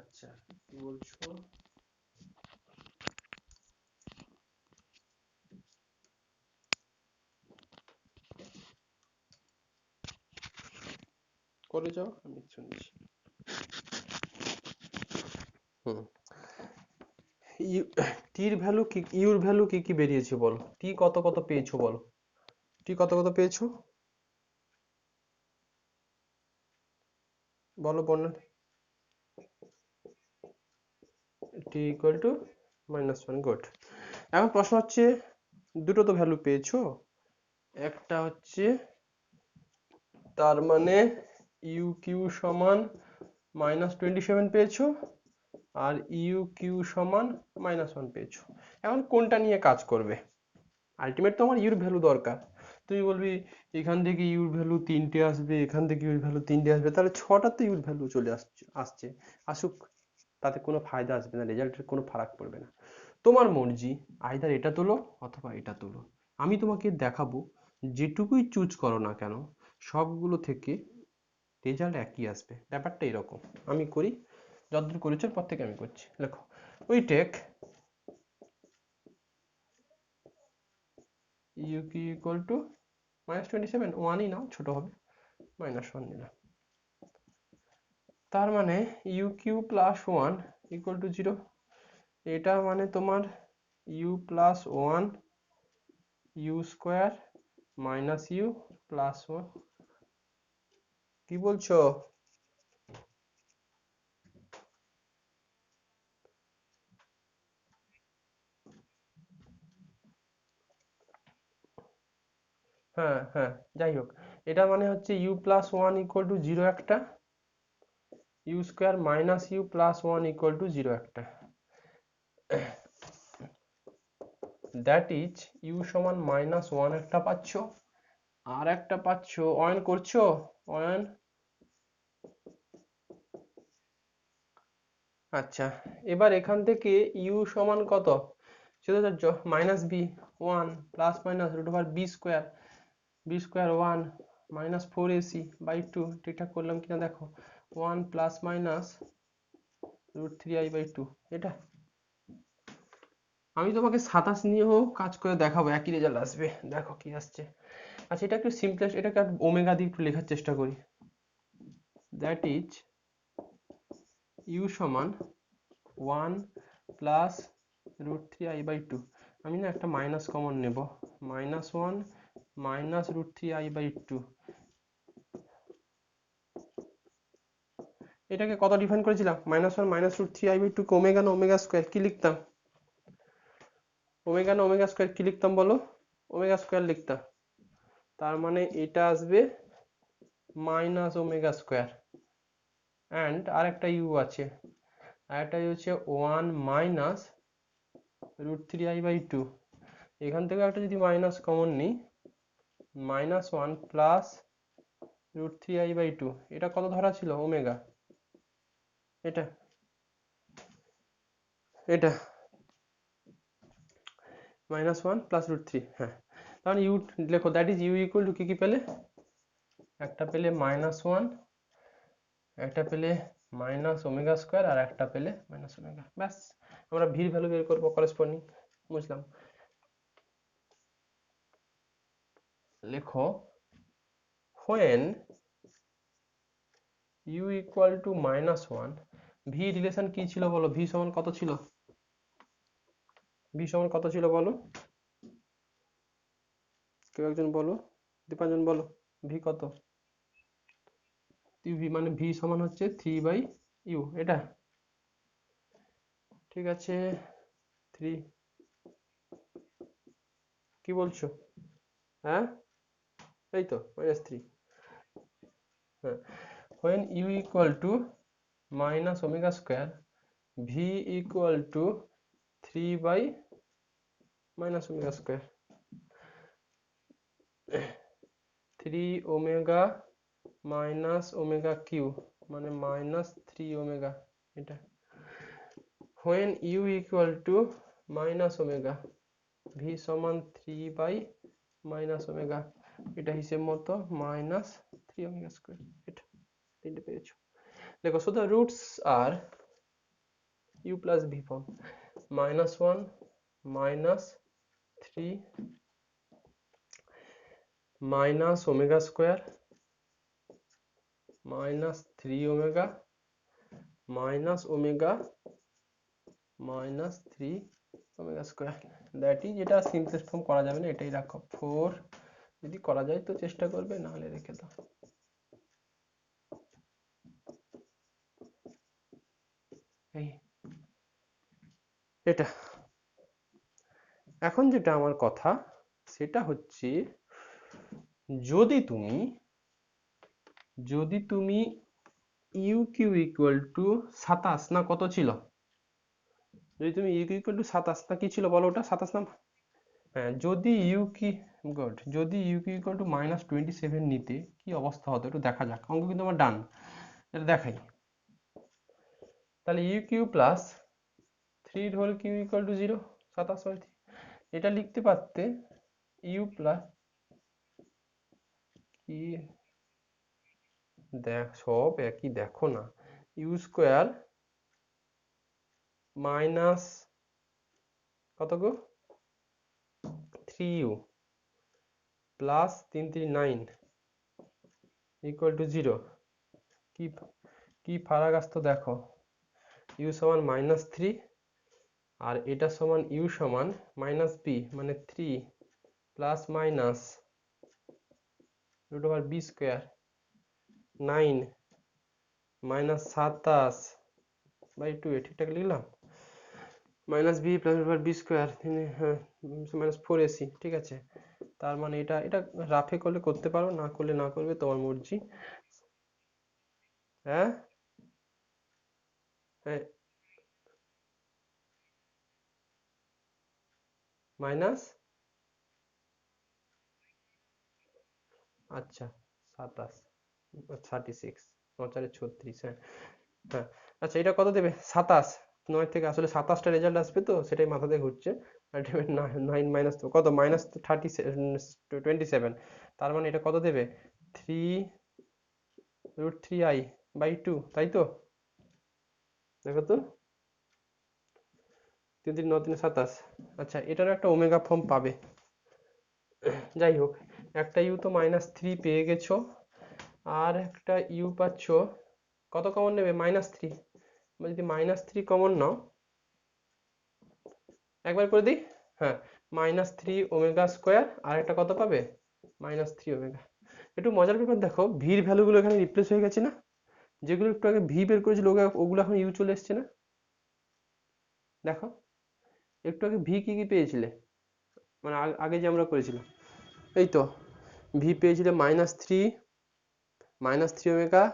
আচ্ছা, কি বলছো? করে যাও, আমি শুনছি। হুম। টির ভ্যালু কি, ইউর ভ্যালু কি কি বেরিয়েছে বলো? টি কত কত পেয়েছো বলো? টি কত কত পেয়েছো বলো বর্ণনা। T equal to -1, good. এখন প্রশ্ন হচ্ছে, দুটো তো ভ্যালু পেয়েছো, একটা হচ্ছে তার মানে ইউ কিউ সমান -27 পেয়েছো, আর ইউ কিউ সমান -1 পেয়েছো। এখন কোনটা নিয়ে কাজ করবে? আলটিমেট তো আমার ইউর ভ্যালু দরকার। তুই বলবি এখান থেকে ইউর ভ্যালু 3টে আসবে, এখান থেকে ইউর ভ্যালু 3টে আসবে, তাহলে 6টা তো ইউর ভ্যালু চলে আসছে। আসুক, তাতে কোনো ফায়দা আসবে না, রেজাল্টের কোনো ফারাক পড়বে না। তোমার মর্জি, আইদার এটা তোলো অথবা এটা তোলো। আমি তোমাকে দেখাবো যেটুকুই চুজ করো না কেন, সবগুলো থেকে রেজাল্ট একই আসবে। ব্যাপারটা এরকম। আমি করি, যতদূর করেছো পর থেকে আমি করছি। লেখো, উই টেক ইউ কি ইকুয়াল টু -27, ওয়ানই নাও, ছোট হবে, -1 নিলাম। তার মানে U cube plus 1 equal to 0। এটা মানে তোমার U plus 1 U square minus U plus 1। কি বলছো? হ্যাঁ হ্যাঁ, যাই হোক, এটা মানে হচ্ছে ইউ প্লাস 1 ইকুয়াল টু 0 একটা, U square minus U plus 1 equal to 0 একটা। দ্যাট ইজ ইউ সমান -1 একটা পাচ্ছ, আর একটা পাচ্ছ, অয়ন করছো, অয়ন। আচ্ছা, এবার এখান থেকে ইউ সমান কত? শিরোধার্য -b1 plus minus √b², b² 1 -4ac/2। ঠিকঠাক করলাম কিনা দেখো। 1 প্লাস মাইনাস √3i/2। এটা আমি তোমাকে 27 নিয়েও কাজ করে দেখাবো, একই রেজাল্ট আসবে, দেখো কি আসছে। আচ্ছা, এটা একটু সিম্পলেস্ট, এটাকে ওমেগা দিয়ে একটু লেখার চেষ্টা করি। দ্যাট ইজ ইউ সমান 1 প্লাস √3i/2। আমি না একটা মাইনাস কমন নেব, -1 মাইনাস √3i/2। এটাকে কত ডিফাইন করেছিলাম? -1 মাইনাস √3i/2 কে ওমেগা না ওমেগা স্কোয়ার কি লিখতাম? ওমেগা না ওমেগা স্কোয়ার কি লিখতাম বলো? ওমেগা স্কোয়ার লিখতাম। তার মানে এটা আসবে মাইনাস ওমেগা স্কোয়ার, অ্যান্ড আর একটা ইউ আছে, আর একটা হচ্ছে 1 মাইনাস √3i/2। এখান থেকে একটা যদি মাইনাস কমন নিই, -1 প্লাস √3i/2। এটা কত ধরা ছিল? ওমেগা। এটা এটা -1 প্লাস √3, হ্যাঁ। তাহলে ইউ লেখো, that is U equal to কি কি পেলে? একটা পেলে -1, একটা পেলে মাইনাস ওমেগা স্কোয়ার, আর একটা পেলে মাইনাস ওমেগা। ব্যাস, আমরা ভির ভ্যালু বের করবো করেসপন্ডিং। বুঝলাম। লেখো, when u equal to -1, V relation কি ছিল বলো? ভি সমান কত ছিল? ভি সমান কত ছিল বলো? কেউ একজন বলো, দীপাঞ্জন বলো, ভি কত? ভি মানে ভি সমান হচ্ছে 3/u, এটা ঠিক আছে। 3, কি বলছো? হ্যাঁ, এই তো -3। হ্যাঁ, when u equal to minus omega square, v equal to 3 by minus omega square, 3 omega minus omega q মানে -3 omega। এটা when u equal to minus omega, v সমান 3 by minus omega, এটা হিসেব মতো -3 omega square। এটা তিনটে পেয়েছো। দেখো, so the roots are u plus v form, -1 -3 minus omega square minus 3 omega minus omega minus 3 omega square, that is, এটা simplest form করা যাবে না, এটাই রাখো 4, যদি করা যায় তো চেষ্টা করবে, না হলে রেখে দাও। এই এটা এখন যেটা আমার কথা সেটা হচ্ছে, যদি তুমি ইউ কিউ ইকুয়াল টু 27 না কত ছিল, যদি তুমি ইউ কিউ ইকুয়াল টু 27 না কি ছিল বলো, ওটা 27 না, হ্যাঁ, যদি ইউ কি গুড, যদি ইউ কিউ ইকুয়াল টু -27 নিতে কি অবস্থা হতো একটু দেখা যাক, অঙ্ক কিন্তু আমার ডান, এটা দেখাই। তাহলে U cube plus 3 whole cube equal to 0, 27, এটা লিখতে পারতে ইউ প্লাস কি, দেখ সব একই, দেখো না, ইউ স্কোয়ার মাইনাস কত গো 3u প্লাস 3 3 9 ইকুয়াল টু 0, কি কি ফারাক আসতো দেখো, ইউ সমান -3 আর এটা সমান ইউ সমান -b, মানে 3 plus minus √b square 9 minus 27/2, ঠিকঠাক লিখলাম, minus B plus √b square, -4ac, ঠিক আছে। তার মানে এটা এটা রাফে করলে করতে পারো, না করলে না করবে, তোমার মর্জি। হ্যাঁ হ্যাঁ, মাইনাস, আচ্ছা 27, 36, 36, হ্যাঁ হ্যাঁ, আচ্ছা এটা কত দেবে, 27, 9 থেকে আসলে 27টা রেজাল্ট আসবে তো সেটাই মাথাতে ঘুরছে, আলটিমেট 9 মাইনাস তো কত, -27, তার মানে এটা কত দেবে, 3√3i/2, তাই তো, দেখো তো, 3 3 9 3 27, আচ্ছা এটারও একটা ওমেগা ফর্ম পাবে, যাই হোক, একটা ইউ তো -3 পেয়ে গেছো, আর একটা ইউ পাচ্ছ, কত কমন নেবে, -3, যদি -3 কমন নাও, একবার করে দিই, হ্যাঁ, -3 ওমেগা স্কোয়ার, আর একটা কত পাবে, -3 ওমেগা। একটু মজার ব্যাপার দেখো, ভির ভ্যালুগুলো এখানে রিপ্লেস হয়ে গেছে না, যেগুলো একটু আগে ভি বের করেছিল ওগুলো এখন ইউ চলে এসছে না, দেখো একটু আগে ভি কি কি পেয়েছিলে, মানে আগে যে আমরা করেছিলাম, এই তো ভি পেয়েছিলে -3 ওমেগা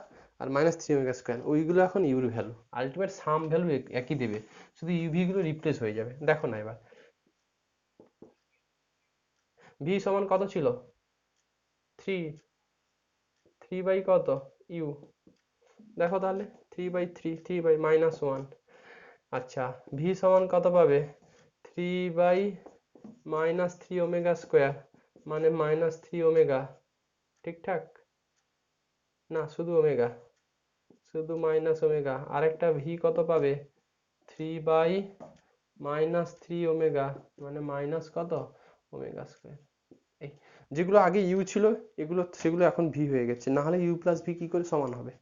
আর -3 ওমেগা স্কোয়ার, ওইগুলো এখন your value, ultimate some value একই দেবে, শুধু ইউভি গুলো রিপ্লেস হয়ে যাবে, দেখো না এবার, ভি সমান কত ছিল, 3, 3 বাই কত ইউ, দেখো তাহলে 3/3, 3 বাই -1, আচ্ছা ভি সমান কত পাবে, 3/-3 ওমেগা স্কোয়ার, মানে -3 ওমেগা, ঠিকঠাক না, শুধু ওমেগা, শুধু মাইনাস ওমেগা, আরেকটা ভি কত পাবে, 3/-3 ওমেগা, মানে মাইনাস কত ওমেগা স্কোয়ার। এই যেগুলো আগে ইউ ছিল সেগুলো এখন ভি হয়ে গেছে, না হলে ইউ প্লাস ভি কি করে সমান হবে,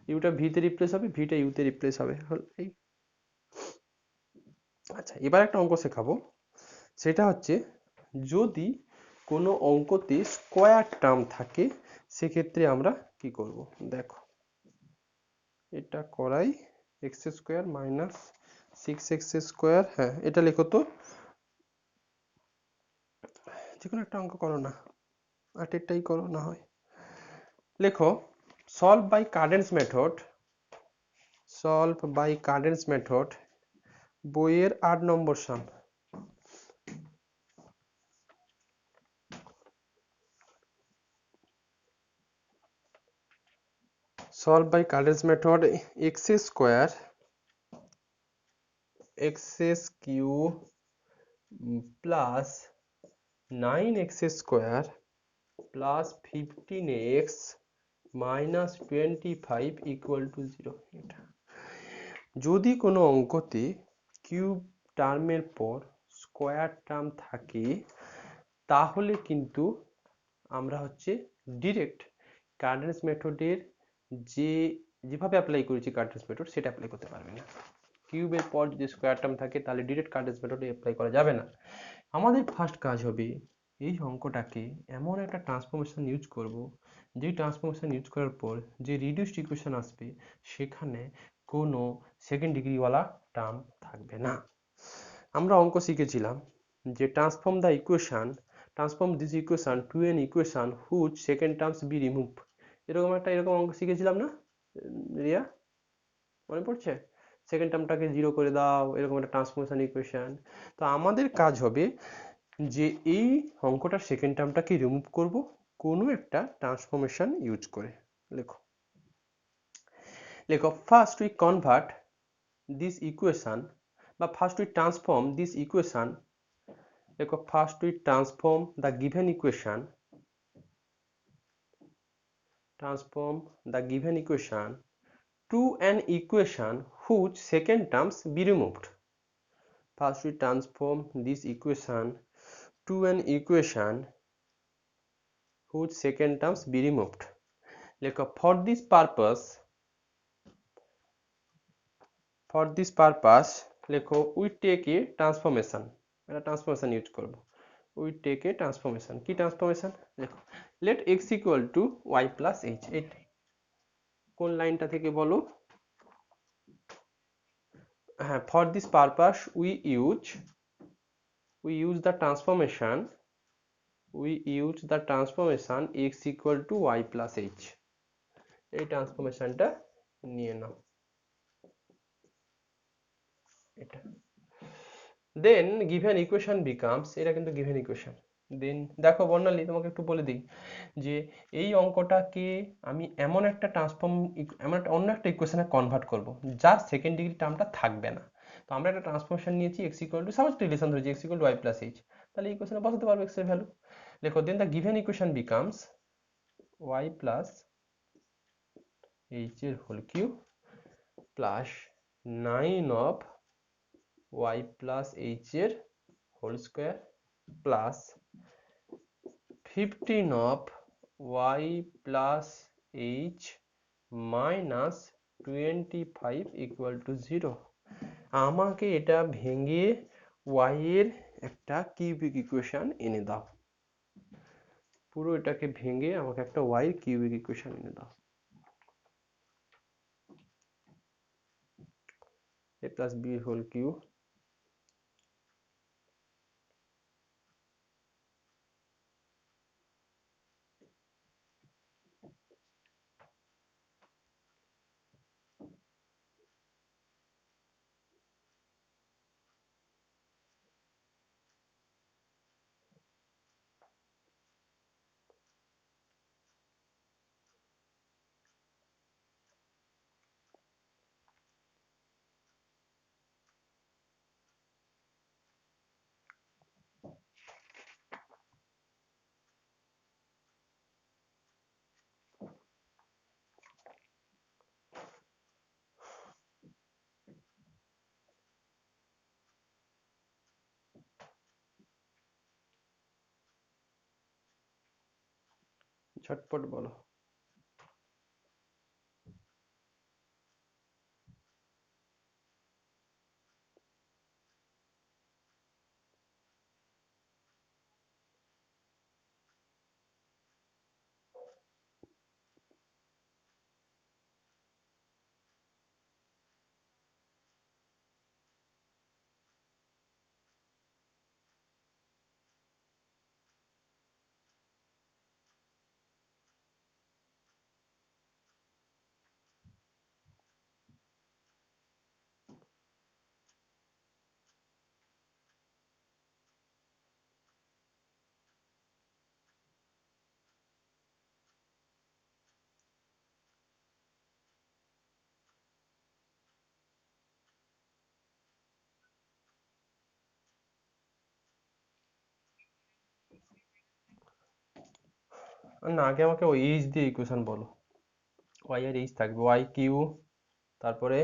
ইউটা ভিতে রিপ্লেস হবে, ভিটা ইউতে রিপ্লেস হবে, এই। আচ্ছা এবার একটা অঙ্ক শেখাবো, সেটা হচ্ছে যদি কোনো অঙ্কতে স্কোয়ার টার্ম থাকে সেক্ষেত্রে আমরা কি করব, দেখো এটা করাই, x square minus 6x square, হ্যাঁ এটা লেখো তো, যে কোনো একটা অঙ্ক করো না, আটেরটাই করো না হয়, লেখো solve by Cardan's method, solve by Cardan's method, বইয়ের 8 নম্বর সাম, solve by Cardin's method, x square x cube plus 9x square plus 15x minus 25 equal to 0, এটা যদি কোনো অঙ্কতে কিউব টার্মের পর স্কোয়ার টার্ম থাকে তাহলে কিন্তু আমরা হচ্ছে ডিরেক্ট কার্ডেন্স মেথডের যেভাবে অ্যাপ্লাই করেছি কার্ডেন্স মেথড সেটা অ্যাপ্লাই করতে পারবে না। কিউবের পর যদি স্কোয়ার টার্ম থাকে তাহলে ডিরেক্ট কার্ডেন্স মেথডে অ্যাপ্লাই করা যাবে না। আমাদের ফার্স্ট কাজ হবে এই অঙ্কটাকে এমন একটা ট্রান্সফরমেশন ইউজ করব, যে ট্রান্সফরমেশন ইউজ করার পর যে রিডিউসড ইকুয়েশন আসবে সেখানে কোনো সেকেন্ড ডিগ্রিওয়ালা টার্ম থাকবে না। আমরা অঙ্ক শিখেছিলাম যে transform this equation to an equation whose second terms be remove. এরকম অঙ্ক শিখেছিলাম না রিয়া, মনে পড়ছে? সেকেন্ড টার্মটাকে জিরো করে দাও, এরকম একটা ট্রান্সফরমেশন ইকুয়েশন। তো আমাদের কাজ হবে যে এই অঙ্কটার সেকেন্ড টার্মটাকে রিমুভ করব কোনো একটা ট্রান্সফরমেশন ইউজ করে। লেখো লেখো first we convert this equation বা first we transform this equation. লেখো first we transform the given equation to an equation whose second terms be removed. First we transform this equation to an equation whose second terms be removed. Like for this purpose লেখো we take a transformation, একটা transformation use করব। we take a transformation, কি transformation? লেখো let x equal to y plus h। এটাই কোন লাইনটা থেকে বলো? হ্যাঁ, for this purpose we use the transformation x equal to y plus h। এই ট্রান্সফরমেশনটা নিয়ে নাও এটা। দেন গিভেন ইকুয়েশন বিকামস, এটা কিন্তু গিভেন ইকুয়েশন। দেন দেখো বর্ণালী, তোমাকে একটু বলে দিই যে এই অঙ্কটাকে আমি এমন একটা অন্য একটা ইকুয়েশনে কনভার্ট করব যার সেকেন্ড ডিগ্রি টার্মটা থাকবে না। তো আমরা একটা ট্রান্সফরমেশন নিয়েছি x equal two suppose relation ধরেছি x equal two y plus h, তাহলে এই ইকুয়েশনে বসাতে পারবো x এর ভ্যালু। দেখো then the given equation becomes y plus h এর whole cube plus 9 of y plus h এর whole square plus 15 of y plus h minus 25 equal to 0। আমাকে এটা ভেঙে y এর একটা কিউবিক ইকুয়েশন এনে দাও। পুরো এটাকে ভেঙে আমাকে একটা y কিউবিক ইকুয়েশন এনে দাও। a plus b whole cube ঝটপট বলো। না, আগে আমাকে ওই এইচ দিয়ে ইকুয়েশন বলো। y এর এইচ থাকবে y কিউ, তারপরে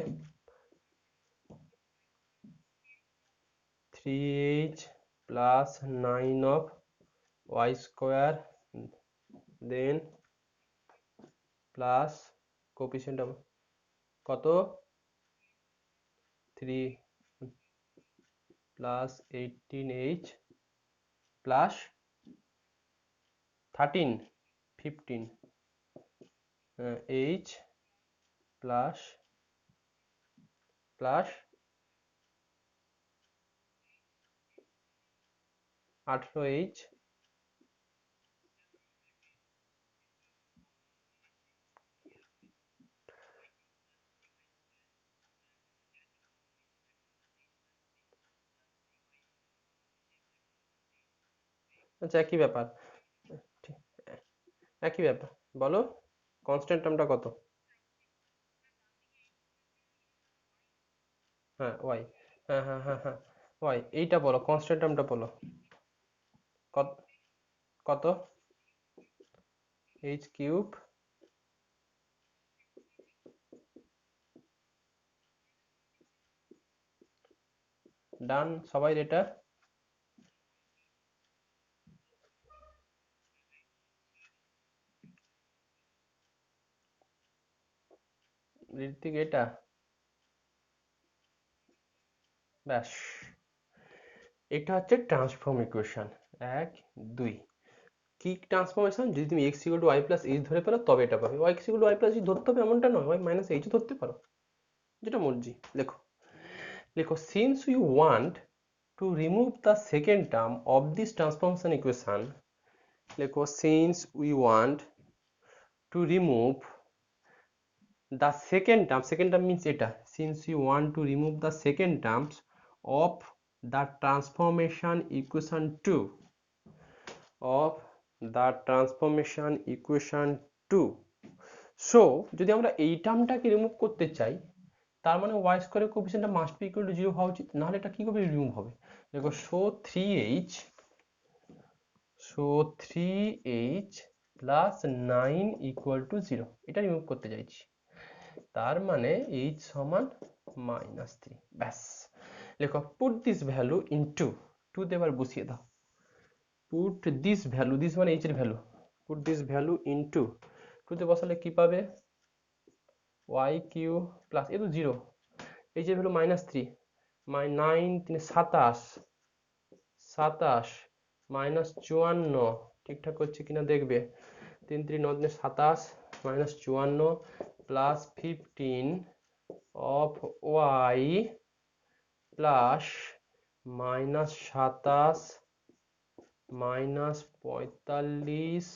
3h plus 9 of y square then plus coefficient of কত 3 plus 18h plus 13 15 h plus 18h আচ্ছা একই ব্যাপার একই ব্যাপার বলো কনস্ট্যান্ট টার্মটা কত হ্যাঁ y হ্যাঁ y এইটা বলো কনস্ট্যান্ট টার্মটা বলো কত কত h কিউব ডান সবাই এটা ঋত্বিক এটা ব্যাস এটা হচ্ছে ট্রান্সফর্ম ইকুয়েশন 1 2 কি ট্রান্সফরমেশন যদি তুমি x equal two y plus h ধরে ফেলো তবে এটা পাবে y equal to y plus h ধরতে হবে এমনটা নয় y মাইনাস h ধরতে পারো যেটা মর্জি লেখো লেখো since we want to remove the second term of this transformation equation লেখো since we want to remove the second term means এটা since we want to remove the second terms of the transformation equation 2 of the transformation equation 2 so যদি আমরা এই টার্মটাকে remove করতে চাই তার মানে y স্কয়ারের কোএফিসিয়েন্টটা মাস্ট বি ইকুয়াল টু 0 হওয়া উচিত নাহলে এটা কি করে রিমুভ হবে দেখো so 3h plus 9 equal to 0 এটা রিমুভ করতে চাইছি তার মানে h সমান -3 ব্যাস লেখো put this value into 2 তে এবার বসিয়ে দাও put this value this মানে h এর value put this value into 2 তে বসালে কি পাবে y কিউ প্লাস এ তো 0 h এর ভ্যালু -3 9 3 27 27 -54 ঠিকঠাক হচ্ছে কিনা দেখবে 3 3 9 27 -54 plus 15 of y plus -27 -45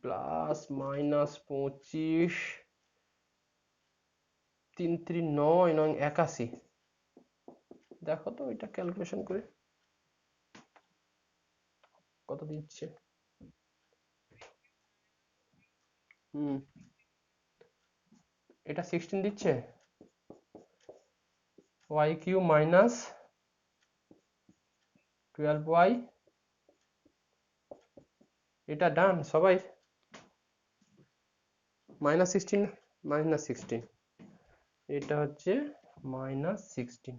plus -25 3 3 9 9 81 দেখো তো এটা ক্যালকুলেশন করে কত দিচ্ছে এটা 16 দিচ্ছে y কিউব মাইনাস 12y এটা ডান সবাই -16 এটা হচ্ছে -16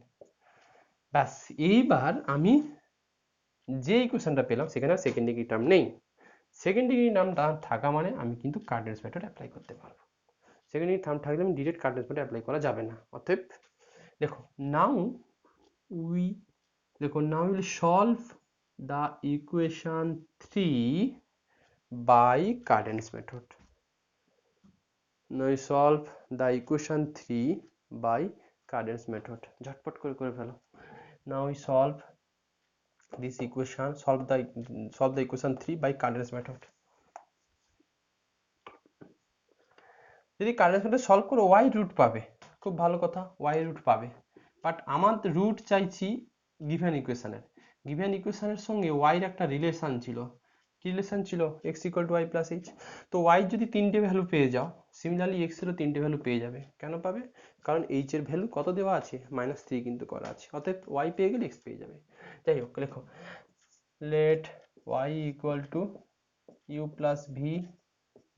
ব্যাস এইবার আমি যে ইকুয়েশনটা পেলাম সেখানে সেকেন্ড ডিগ্রি টার্ম নেই সেকেন্ড ডিগ্রি টার্মটা থাকা মানে আমি কিন্তু কার্ডেন্স মেথড অ্যাপ্লাই করতে পারবো সেকেন্ড ডিগ্রি টার্ম থাকলে আমি ডিরেক্ট কার্ডেন্স মেথড অ্যাপ্লাই করা যাবে না অতএব দেখো now will solve the equation 3 by Cardin's method. Now we solve the equation 3 by Cardin's method. ঝটপট করে ফেলো now we solve this equation solve the equation 3 by Cardin's method. যদি Cardin's method solve করো y root পাবে খুব ভালো কথা y root পাবে but আমার রুট চাইছি given equationের given equationের সঙ্গে y এর একটা রিলেশন ছিল কি রিলেশন ছিল x equal to y plus h তো y যদি তিনটে ভ্যালু পেয়ে যাও সিমিলারলি x এরও তিনটে ভ্যালু পেয়ে যাবে কেন পাবে কারণ h এর ভ্যালু কত দেওয়া আছে -3 কিন্তু করা আছে অতএব y পেয়ে গেলে x পেয়ে যাবে যাই হোক লেখো let y equal to u plus v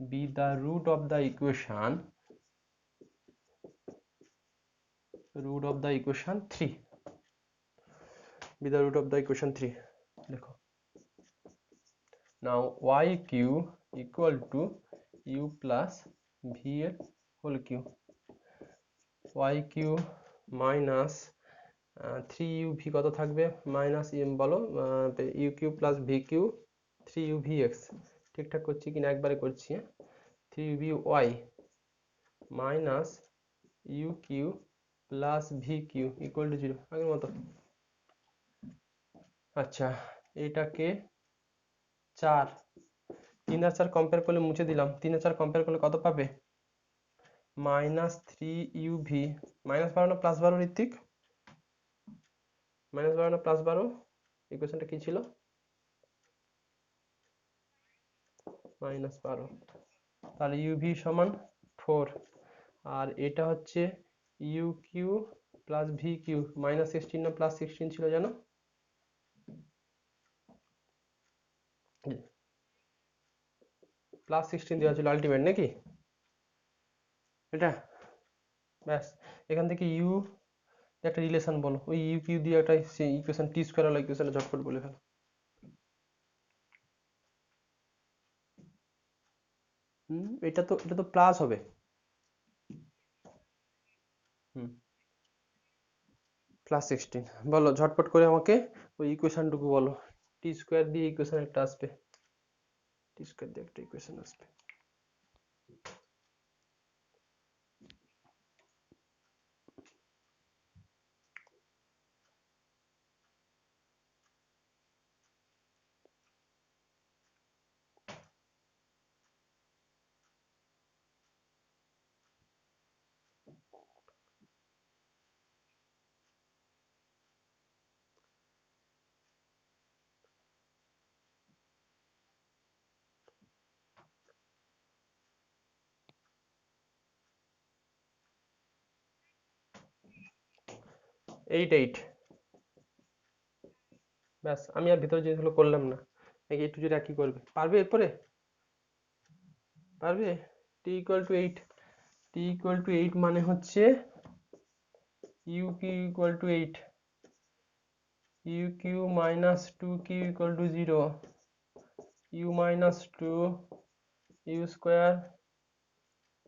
be the root of the equation 3 be the root of the equation 3 দেখো now yq equal to u plus v এর whole cube yq minus 3uv কত থাকবে minus m বলো uq plus vq 3uvx ঠিকঠাক করছি কিনা একবারে করছি 3uvy minus uq plus vq equal to 0 আগের মতো আচ্ছা এটাকে 4 3 আর 4 কম্পেয়ার করলে মুছে দিলাম 3 আর 4 কম্পেয়ার করলে কত পাবে মাইনাস 3uv মাইনাস 12 না প্লাস 12 ঋত্বিক মাইনাস 12 না প্লাস 12 ইকুয়েশনটা কি ছিল মাইনাস 12 তাহলে uv সমান 4 আর এটা হচ্ছে uq প্লাস vq মাইনাস 16 না প্লাস 16 ছিল জানো প্লাস 16 দেওয়া ছিল আলটিমেট নাকি এটা ব্যাস এখান থেকে u একটা রিলেশন বলো ওই uq দিয়ে একটা ইকুয়েশন t স্কয়ার হলো ইকুয়েশনে ঝটপট বলে ফেলো এটা তো প্লাস হবে প্লাস 16 বলো ঝটপট করে আমাকে ওই ইকুয়েশনটুকু বলো টি স্কয়ার দিয়ে ইকুয়েশন একটা আসবে টি স্কয়ার দিয়ে একটা ইকুয়েশন আসবে এইট ব্যাস আমি আর ভিতরে জিনিসগুলো করলাম না একটু যেটা কি করবে পারবে এরপরে পারবে t equal to 8 t equal to 8 মানে হচ্ছে uq equal to 8 uq minus 2q equal to 0 u minus 2 u square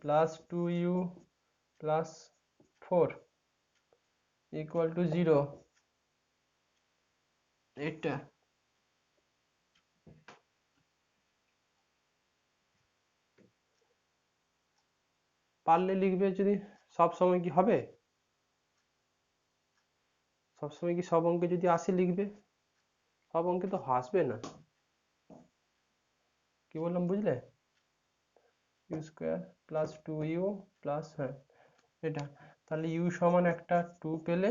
plus 2u plus 4 equal to 0 এটা পারলে লিখবে যদি সব সময় কি হবে সব সময় কি সব অঙ্কে যদি 80 লিখবে সব অঙ্কে তো আসবে না কি বললাম বুঝলে u square plus 2u plus হ্যাঁ এটা তাহলে u সমান একটা 2 পেলে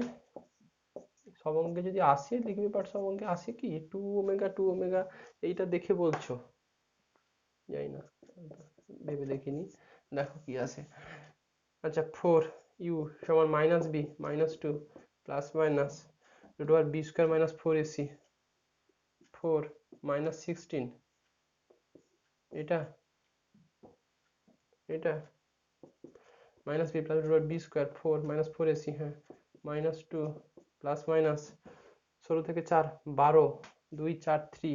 সব অঙ্কে যদি 80 লিখবে বাট সব অঙ্কে 80 কি 2 ওমেগা এইটা দেখে বলছো জানি না ভেবে দেখিনি দেখো কি আছে আচ্ছা 4u সমান minus b minus 2 plus minus root over b square minus 4ac 4 minus 16 এটা minus b plus root over b square 4 minus 4ac হ্যাঁ মাইনাস 2 প্লাস মাইনাস 16 থেকে 4 12 2 4 3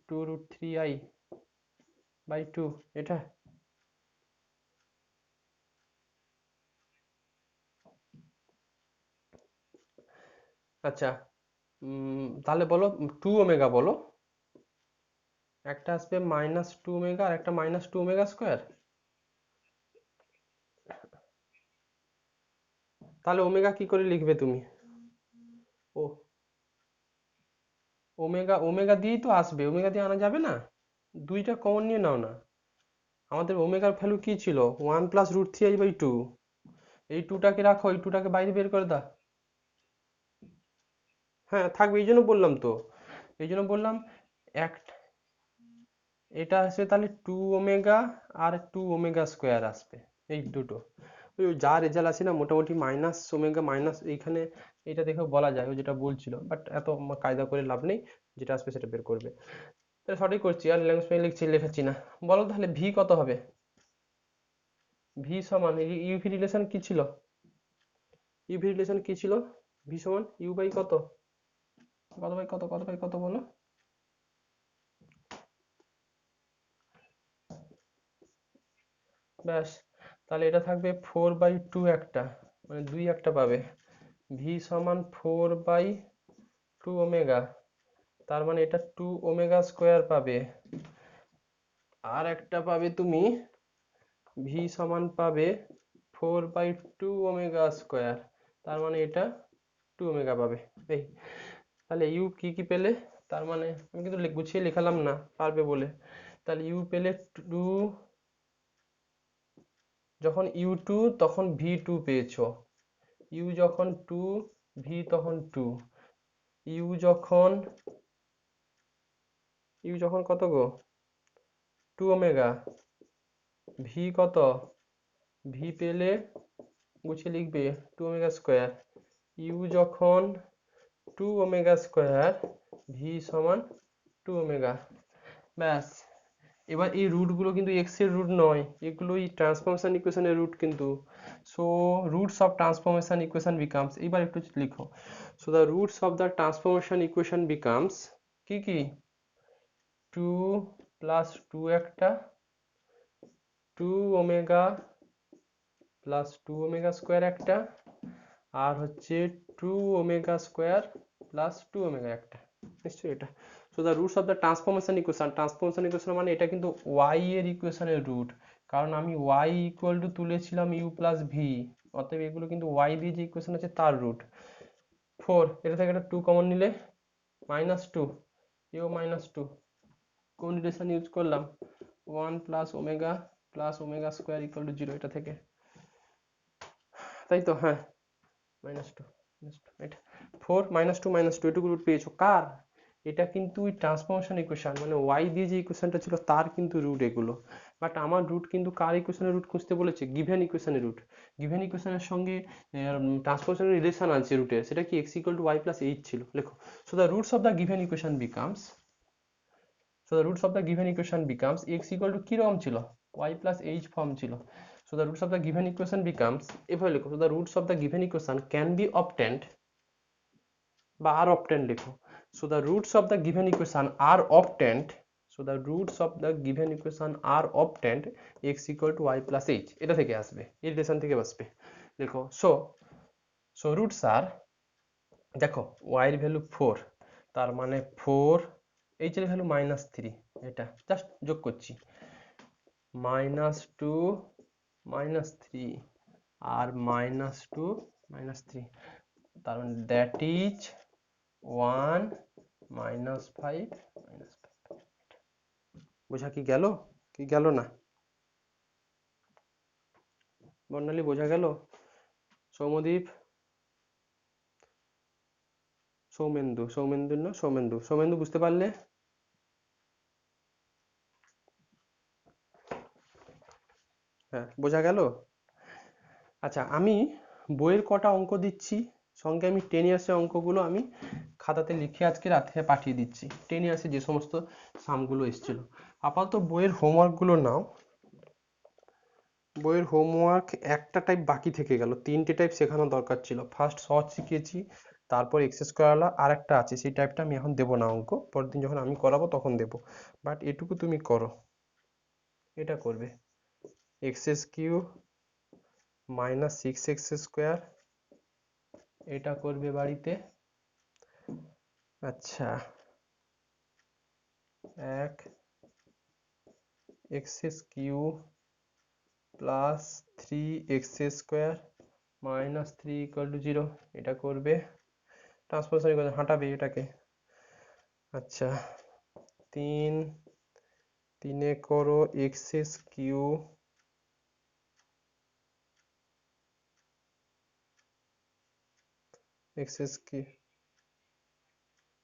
2 root 3i by 2 এটা আচ্ছা তাহলে বলো 2 ওমেগা বলো একটা আসবে মাইনাস 2 ওমেগা আর একটা মাইনাস 2 ওমেগা স্কয়ার তাহলে ওমেগা কি করে লিখবে তুমি ও ওমেগা দিয়েই তো আসবে ওমেগা দিয়ে আনা যাবে না দুইটা কমন নিয়ে নাও না আমাদের ওমেগার ভ্যালু কি ছিল 1 প্লাস রুট 3i বাই 2 এই 2টাকে রাখো এই 2টাকে বাইরে বের করে দাও হ্যাঁ থাকবে এই জন্য বললাম তো এই জন্য বললাম এক এটা আসবে তাহলে 2 ওমেগা আর 2 ওমেগা স্কোয়ার আসবে এই দুটো ওই যা রেজাল্ট আছে না মোটামুটি মাইনাস ওমেগা মাইনাস এইখানে এটা দেখেও বলা যায় ও যেটা বলছিল বাট এত কায়দা করে লাভ নেই যেটা আসবে সেটা বের করবে তাহলে সঠিক করছি আর ল্যাঙ্গুয়েজ লেখাচ্ছি না বলো তাহলে ভি কত হবে ভি সমান ইউভি রিলেশন কি ছিল ইউভি রিলেশন কি ছিল ভি সমান ইউ বাই কত কত বাই কত, কত বাই কত বলো? ব্যাস, তাহলে এটা থাকবে 4/2 একটা, মানে 2 একটা পাবে। ভি সমান 4/2 ওমেগা, তার মানে এটা 2 ওমেগা স্কোয়ার পাবে। আর একটা পাবে তুমি, ভি সমান পাবে 4/2 ওমেগা স্কোয়ার, তার মানে এটা 2 ওমেগা পাবে। এই, তাহলে ইউ কি কি পেলে? তার মানে আমি কিন্তু গুছিয়ে লিখালাম না, পারবে বলে। তাহলে ইউ পেলে 2, যখন U2 তখন V2 পেয়েছো। ইউ যখন 2, ভি তখন 2। ইউ যখন কত গো? 2 ওমেগা। ভি কত? ভি পেলে গুছিয়ে লিখবে 2 ওমেগা স্কোয়ার। ইউ যখন 2 ওমেগা স্কোয়ার, ভি সমান 2 ওমেগা। ব্যাস, এবার এই রুটগুলো কিন্তু এক্স এর রুট নয়, এগুলো এই ট্রান্সফরমেশন ইকুয়েশনের রুট কিন্তু। So roots of transformation equation becomes, এবার একটু লিখো। So the roots of the transformation equation becomes কি কি? 2 প্লাস 2 একটা, 2 ওমেগা প্লাস 2 ওমেগা স্কোয়ার একটা, আর হচ্ছে 2 ওমেগা স্কোয়ার প্লাস 2 ওমেগা একটা, নিশ্চয়ই এটা। So the roots of the transformation equation মানে এটা কিন্তু ওয়াই এর ইকুয়েশনের রুট, কারণ আমি ওয়াই ইকুয়াল টু তুলেছিলাম ইউ প্লাস ভি, অতএব এগুলো কিন্তু ওয়াই দিয়ে যে ইকুয়েশন আছে তার রুট। 4, এটা থেকে একটা 2 কমন নিলে -2, ইউ -2, কোন রিলেশন ইউজ করলাম? 1 plus omega square equal to 0, এটা থেকে, তাই তো? হ্যাঁ, -2, এটা 4 -2 এটুকু রুট পেয়েছো কার? এটা কিন্তু ওই ট্রান্সফরমেশন ইকুয়েশন, মানে ওয়াই দিয়ে যে ইকুয়েশনটা ছিল তার কিন্তু রুট এগুলো। বাট আমার রুট কিন্তু কার ইকুয়েশনের রুট খুঁজতে বলেছে? গিভেন ইকুয়েশনের রুট। গিভেন ইকুয়েশনের সঙ্গে ট্রান্সফরমেশনের রিলেশন আছে রুটের, সেটা কি x equal to Y plus H ছিল, লেখো। So the roots of the given equation becomes, x equal to কিরকম ছিল? y plus h ফর্ম ছিল। So the roots of the given equation becomes, এভাবে লেখো, so the roots of the given equation can be obtained, বা are obtained লেখো। So the roots of the given equation are obtained, x equal to y plus h, এটা থেকে আসবে, এই relation থেকে আসবে, লেখো। so roots are, দেখো y এর ভ্যালু 4, তার মানে 4, h এর ভ্যালু -3, এটা জাস্ট যোগ করছি, -2 -3 আর -2 -3, তার মানে দ্যাট ইজ 1 -5 -5। বোঝা কি গেল? কি গেল না? বর্ণালী বোঝা গেল? সৌমদীপ, সৌমেন্দু বুঝতে পারলে? হ্যাঁ, বোঝা গেল? আচ্ছা, আমি বইয়ের কটা অঙ্ক দিচ্ছি, সঙ্গে আমি 10 ইয়ার্সের অঙ্কগুলো আমি খাতাতে লিখে আজকে রাতে পাঠিয়ে দিচ্ছি। 10 ইয়ার্সে যে সমস্ত সামগুলো এসেছিল। আপাতত বইয়ের হোমওয়ার্কগুলো নাও। বইয়ের হোমওয়ার্ক একটা টাইপ বাকি থেকে গেল, 3টে টাইপ শেখানো দরকার ছিল। ফার্স্ট সহজ শিখিয়েছি, তারপর এক্সেস করালা, আর একটা আছে সেই টাইপটা আমি এখন দেবো না অঙ্ক, পরের দিন যখন আমি করাবো তখন দেবো। বাট এটুকু তুমি করো, এটা করবে এক্সএস কিউ -6x স্কোয়ার, এটা করবে বাড়িতে। আচ্ছা, 1 x's cube plus 3x square -3 equal to 0, এটা করবে। ট্রান্সফরমেশন ইকুয়েশন হাঁটাবে এটাকে। আচ্ছা, 3 করো এক্সএস কিউ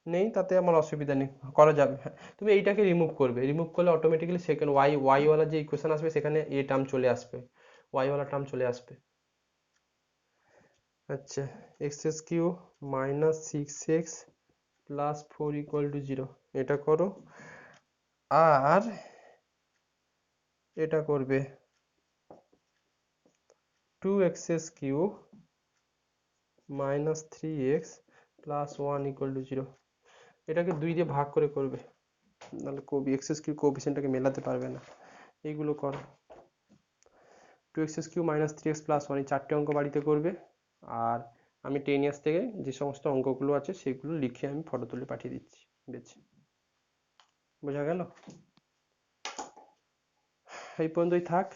নেই, তাতে আমার অসুবিধা নেই, করা যাবে। হ্যাঁ, তুমি এইটাকে রিমুভ করবে, রিমুভ করলে অটোমেটিক্যালি সেকেন্ড ওয়াই ওয়ালা যে ইকুয়েশন আসবে সেখানে এ টার্ম চলে আসবে, ওয়াই ওয়ালা টার্ম চলে আসবে। আচ্ছা, x's cube -6x plus 4 equal to 0, এটা করো। আর এটা করবে 2x Q -3x plus 1 equal to 0, এটাকে 2 দিয়ে ভাগ করে করবে, নাহলে এক্স কিউব কোএফিসিয়েন্টটাকে মেলাতে পারবে না। এইগুলো করো। 2x³ মাইনাস 3x প্লাস 1 এই 4টে অঙ্ক বাড়িতে করবে। আর আমি 10 ইয়ার্স থেকে যে সমস্ত অঙ্কগুলো আছে সেগুলো লিখে আমি ফটো তুলে পাঠিয়ে দিচ্ছি বেছে। বোঝা গেল? এই পর্যন্তই থাক।